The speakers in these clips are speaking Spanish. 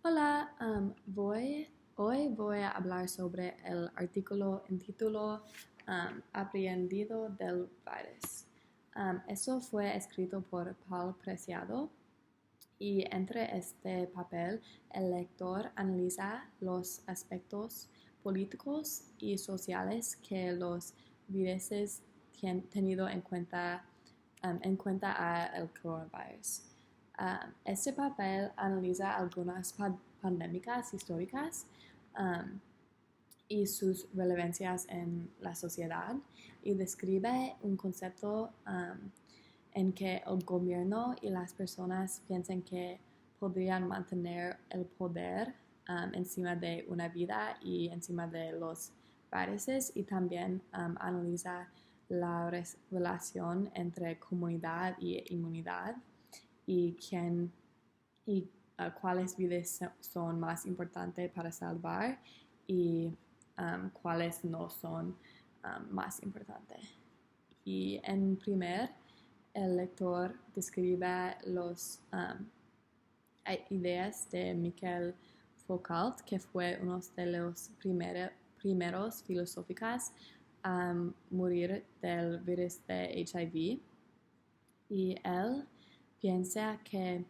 Hola, hoy voy a hablar sobre el artículo en título Aprendiendo del Virus. Eso fue escrito por Paul Preciado y entre este papel el lector analiza los aspectos políticos y sociales que los viruses han tenido en cuenta a el coronavirus. Este papel analiza algunas pandémicas históricas y sus relevancias en la sociedad y describe un concepto en que el gobierno y las personas piensan que podrían mantener el poder encima de una vida y encima de los países, y también analiza la relación entre comunidad y inmunidad y cuáles vidas son más importantes para salvar y cuáles no son más importantes. Y en primer, el lector describe las ideas de Michel Foucault, que fue uno de los primeros filósofos a morir del virus de HIV. Y él piensa que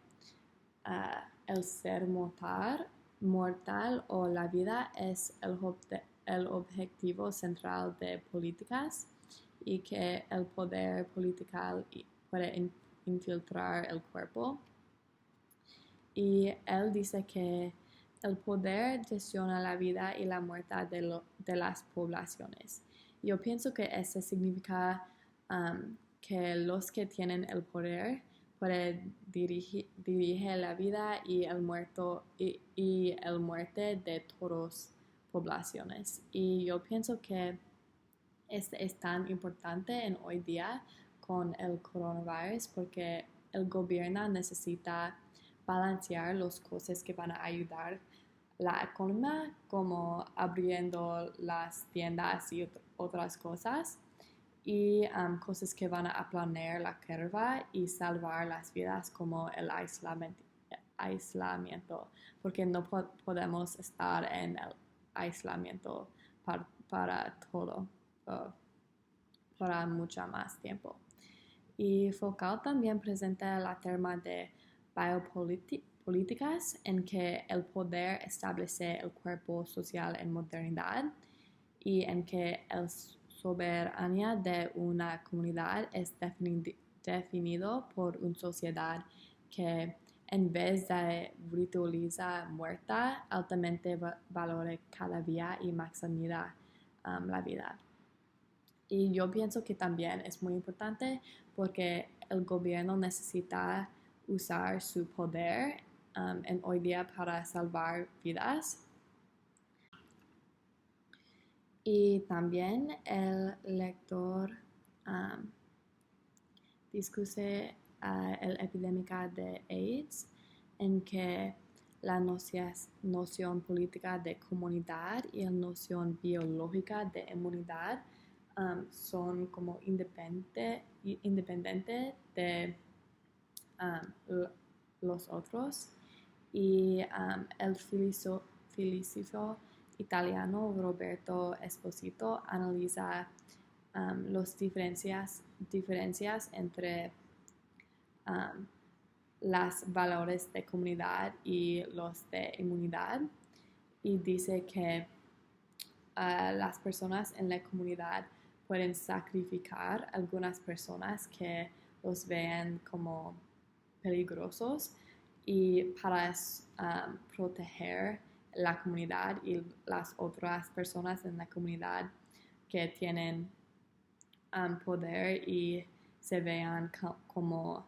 el ser mortal o la vida es el objetivo central de políticas y que el poder político puede infiltrar el cuerpo. Y él dice que el poder gestiona la vida y la muerte de las poblaciones. Yo pienso que eso significa que los que tienen el poder pueden dirigir la vida y el muerte de todas poblaciones. Y yo pienso que este es tan importante en hoy día con el coronavirus porque el gobierno necesita balancear las cosas que van a ayudar la economía, como abriendo las tiendas y otras cosas, y cosas que van a aplanar la curva y salvar las vidas, como el aislamiento, porque no podemos estar en el aislamiento para todo, para mucho más tiempo. Y Foucault también presenta la terma de biopolíticas, en que el poder establece el cuerpo social en modernidad y en que la soberanía de una comunidad es definido por una sociedad que, en vez de ritualizar muerta, altamente valore cada día y maximiza la vida. Y yo pienso que también es muy importante porque el gobierno necesita usar su poder en hoy día para salvar vidas. Y también el lector discute la epidemia de AIDS, en que la noción política de comunidad y la noción biológica de inmunidad son como independientes de los otros. Y el filósofo italiano Roberto Esposito analiza las diferencias entre los valores de comunidad y los de inmunidad, y dice que las personas en la comunidad pueden sacrificar a algunas personas que los vean como peligrosos y para proteger la comunidad y las otras personas en la comunidad que tienen poder y se vean como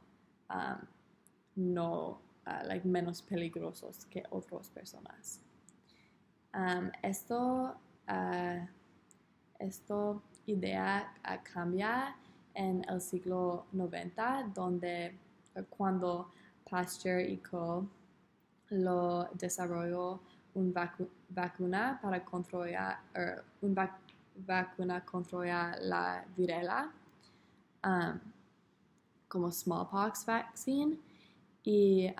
no menos peligrosos que otras personas. Esta idea cambia en el siglo XIX, cuando Pasteur y Co. lo desarrolló una vacuna para controlar la viruela, como smallpox vaccine, y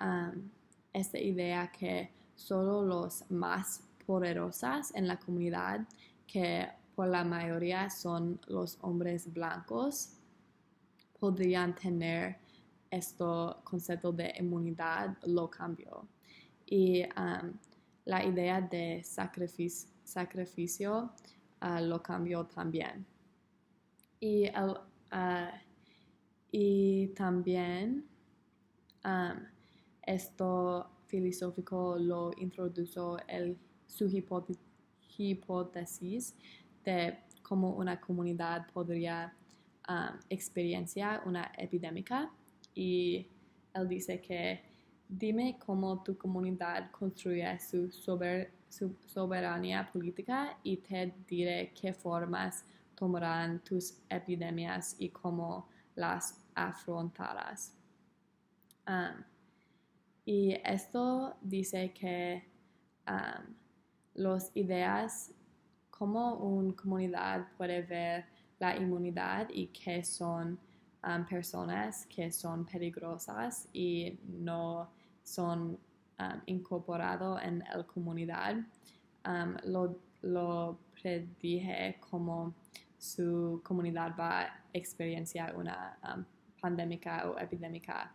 esta idea que solo los más poderosos en la comunidad, que por la mayoría son los hombres blancos, podrían tener este concepto de inmunidad, lo cambió. Y la idea de sacrificio lo cambió también. Y, y también esto filosófico lo introdujo su hipótesis de cómo una comunidad podría experienciar una epidemia, y él dice que dime cómo tu comunidad construye su soberanía política y te diré qué formas tomarán tus epidemias y cómo las afrontarás. Y esto dice que las ideas, cómo una comunidad puede ver la inmunidad y que son personas que son peligrosas y no son incorporados en la comunidad, lo predije como su comunidad va a experienciar una pandemia o epidemia.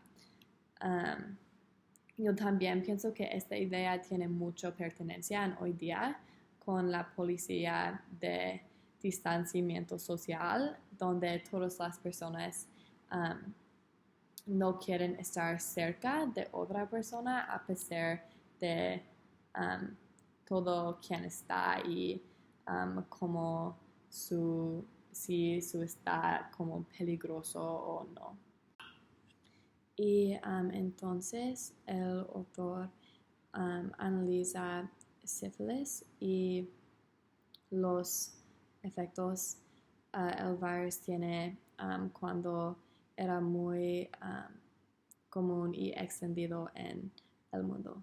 Yo también pienso que esta idea tiene mucha pertenencia en hoy día con la política de distanciamiento social, donde todas las personas no quieren estar cerca de otra persona a pesar de todo quien está y como si está como peligroso o no. Y entonces el autor analiza sífilis y los efectos el virus tiene cuando era muy común y extendido en el mundo.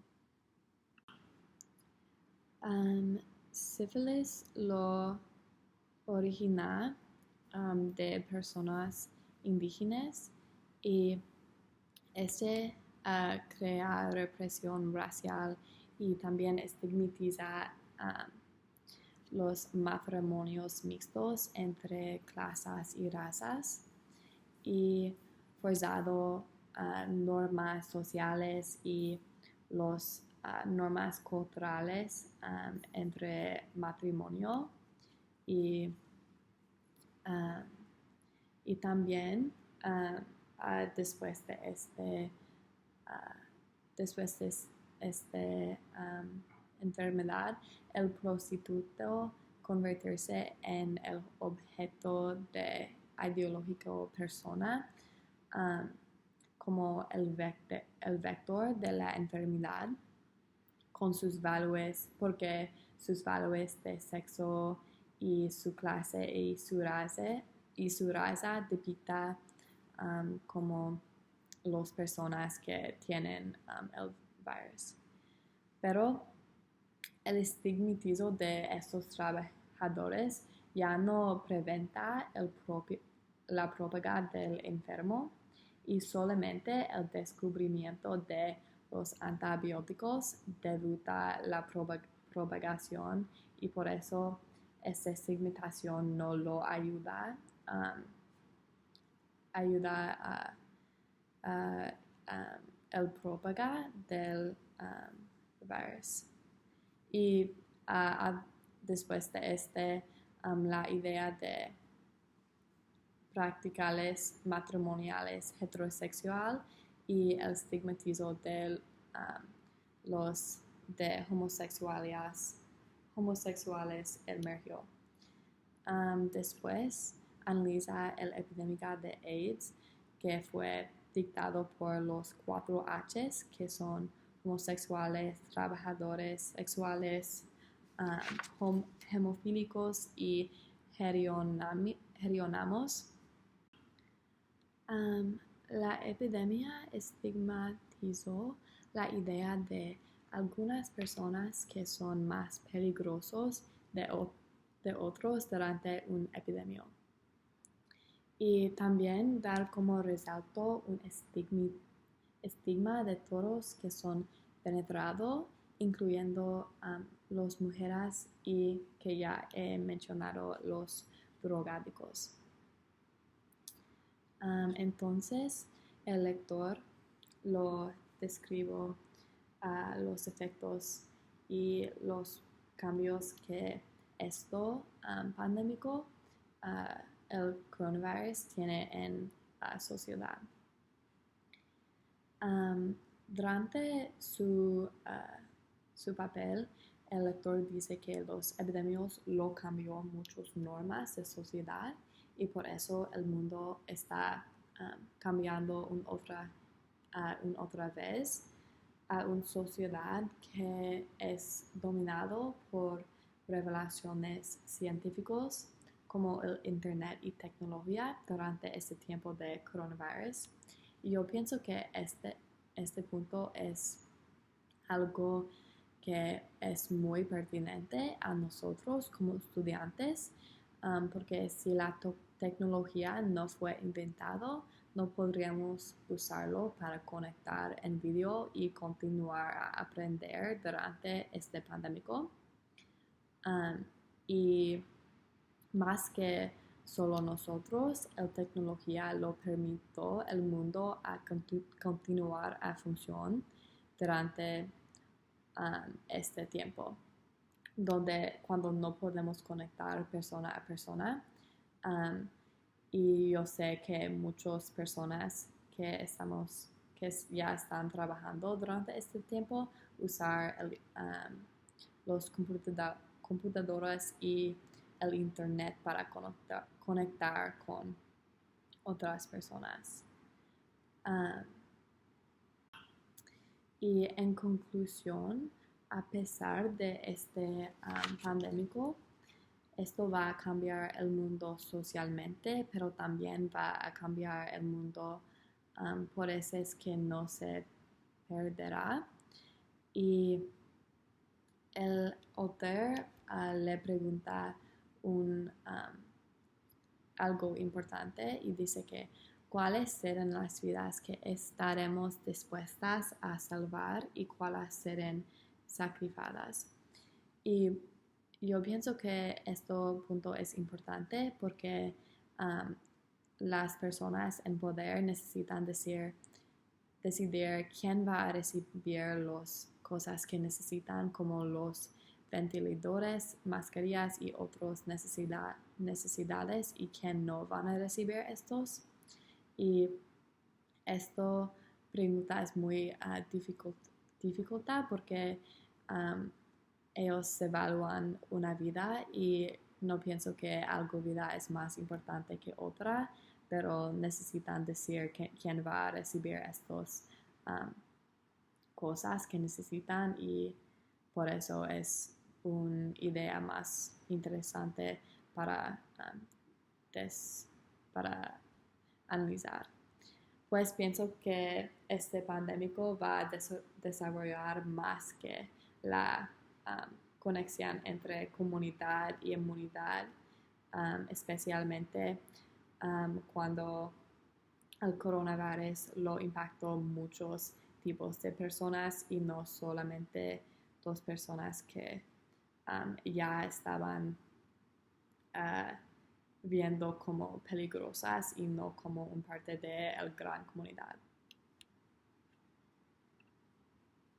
Sífilis lo origina de personas indígenas y crea represión racial y también estigmatiza los matrimonios mixtos entre clases y razas y forzado normas sociales y las normas culturales entre matrimonio y también después de esta enfermedad, el prostituto convertirse en el objeto de ideológico persona como el vector de la enfermedad con sus valores, porque sus valores de sexo y su clase y su raza depicta como las personas que tienen el virus. Pero el estigmatismo de estos trabajadores ya no preventa la propagación del enfermo y solamente el descubrimiento de los antibióticos debuta la propagación, y por eso esta estigmatización no lo ayuda a el propagar del virus. Y después de la idea de prácticas matrimoniales heterosexual y el estigmatismo de los de homosexuales emergió. Después analiza la epidemia de AIDS, que fue dictado por los 4 H's, que son homosexuales, trabajadores sexuales, hemofílicos y gerionamos. La epidemia estigmatizó la idea de algunas personas que son más peligrosos de otros durante una epidemia. Y también dar como resultado un estigma de todos que son penetrados incluyendo las mujeres y que ya he mencionado los drogadicos. Entonces, el lector lo describo los efectos y los cambios que esto pandémico, el coronavirus, tiene en la sociedad. Durante su papel, el lector dice que los epidemios lo cambió muchas normas de sociedad y por eso el mundo está cambiando otra vez a una sociedad que es dominado por revelaciones científicas como el Internet y tecnología durante este tiempo de coronavirus. Y yo pienso que este punto es algo que es muy pertinente a nosotros como estudiantes, porque si la tecnología no fue inventado, no podríamos usarlo para conectar en vídeo y continuar a aprender durante este pandémico. Y más que solo nosotros, la tecnología lo permitió el mundo a continuar a funcionar durante este tiempo, donde cuando no podemos conectar persona a persona. Y yo sé que muchas personas que ya están trabajando durante este tiempo usar los computadoras y el internet para conectar con otras personas. Y en conclusión, a pesar de este pandémico, esto va a cambiar el mundo socialmente, pero también va a cambiar el mundo por eso es que no se perderá. Y el autor le pregunta algo importante y dice que cuáles serán las vidas que estaremos dispuestas a salvar y cuáles serán sacrificadas. Y yo pienso que este punto es importante porque las personas en poder necesitan decidir quién va a recibir las cosas que necesitan, como los ventiladores, mascarillas y otras necesidades, y quién no van a recibir estos. Y esta pregunta es muy dificulta porque ellos evalúan una vida y no pienso que algo vida es más importante que otra, pero necesitan decir quién va a recibir estas cosas que necesitan y por eso es una idea más interesante para analizar. Pues pienso que este pandémico va a desarrollar más que la conexión entre comunidad y inmunidad, especialmente cuando el coronavirus lo impactó muchos tipos de personas y no solamente dos personas que ya estaban viendo como peligrosas y no como un parte de la gran comunidad.